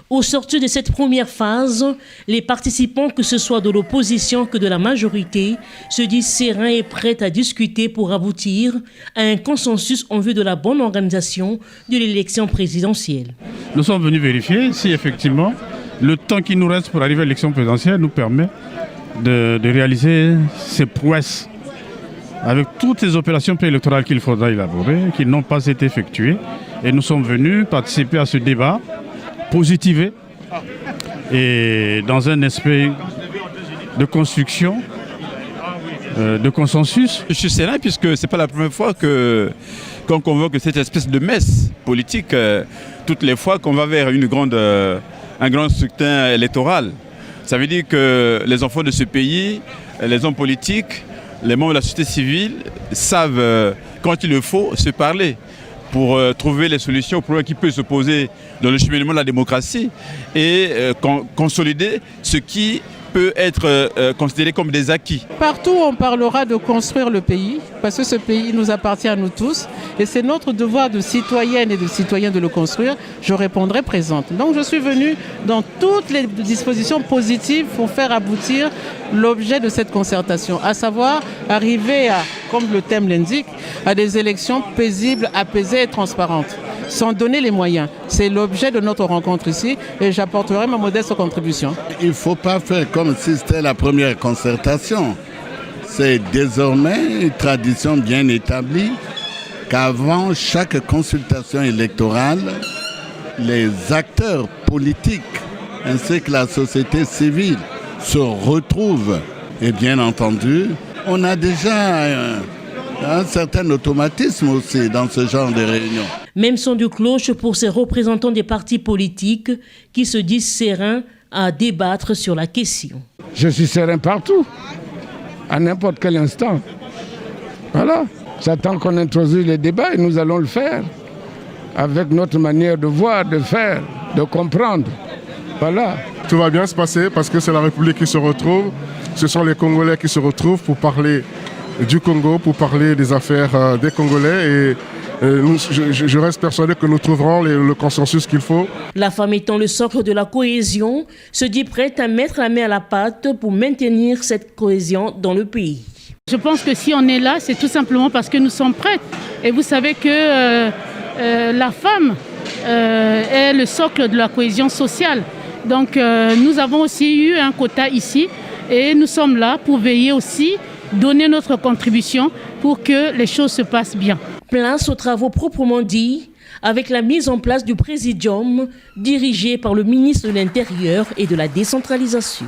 Au sortir de cette première phase, les participants, que ce soit de l'opposition que de la majorité, se disent sereins et prêts à discuter pour aboutir à un consensus en vue de la bonne organisation de l'élection présidentielle. Nous sommes venus vérifier si effectivement le temps qui nous reste pour arriver à l'élection présidentielle nous permet de réaliser ces prouesses avec toutes les opérations préélectorales qu'il faudra élaborer, qui n'ont pas été effectuées. Et nous sommes venus participer à ce débat positivé et dans un esprit de construction, de consensus. Je suis serein puisque ce n'est pas la première fois qu'on convoque cette espèce de messe politique, toutes les fois qu'on va vers un grand scrutin électoral. Ça veut dire que les enfants de ce pays, les hommes politiques, les membres de la société civile savent, quand il le faut, se parler pour trouver les solutions aux problèmes qui peuvent se poser dans le cheminement de la démocratie et consolider ce qui peut être considéré comme des acquis. Partout, on parlera de construire le pays, parce que ce pays nous appartient à nous tous, et c'est notre devoir de citoyennes et de citoyens de le construire. Je répondrai présente. Donc je suis venue dans toutes les dispositions positives pour faire aboutir l'objet de cette concertation, à savoir arriver à, comme le thème l'indique, à des élections paisibles, apaisées et transparentes, sans donner les moyens. C'est l'objet de notre rencontre ici et j'apporterai ma modeste contribution. Il ne faut pas faire comme si c'était la première concertation. C'est désormais une tradition bien établie qu'avant chaque consultation électorale, les acteurs politiques ainsi que la société civile se retrouvent. Et bien entendu, on a déjà un certain automatisme aussi dans ce genre de réunions. Même son de cloche pour ces représentants des partis politiques qui se disent sereins à débattre sur la question. Je suis serein partout, à n'importe quel instant. Voilà, j'attends qu'on introduise le débat et nous allons le faire avec notre manière de voir, de faire, de comprendre. Voilà. Tout va bien se passer parce que c'est la République qui se retrouve. Ce sont les Congolais qui se retrouvent pour parler du Congo, pour parler des affaires des Congolais. Et je reste persuadé que nous trouverons le consensus qu'il faut. La femme étant le socle de la cohésion, se dit prête à mettre la main à la pâte pour maintenir cette cohésion dans le pays. Je pense que si on est là, c'est tout simplement parce que nous sommes prêtes. Et vous savez que la femme est le socle de la cohésion sociale. Donc nous avons aussi eu un quota ici et nous sommes là pour veiller aussi, donner notre contribution pour que les choses se passent bien. Place aux travaux proprement dits, avec la mise en place du présidium dirigé par le ministre de l'Intérieur et de la décentralisation.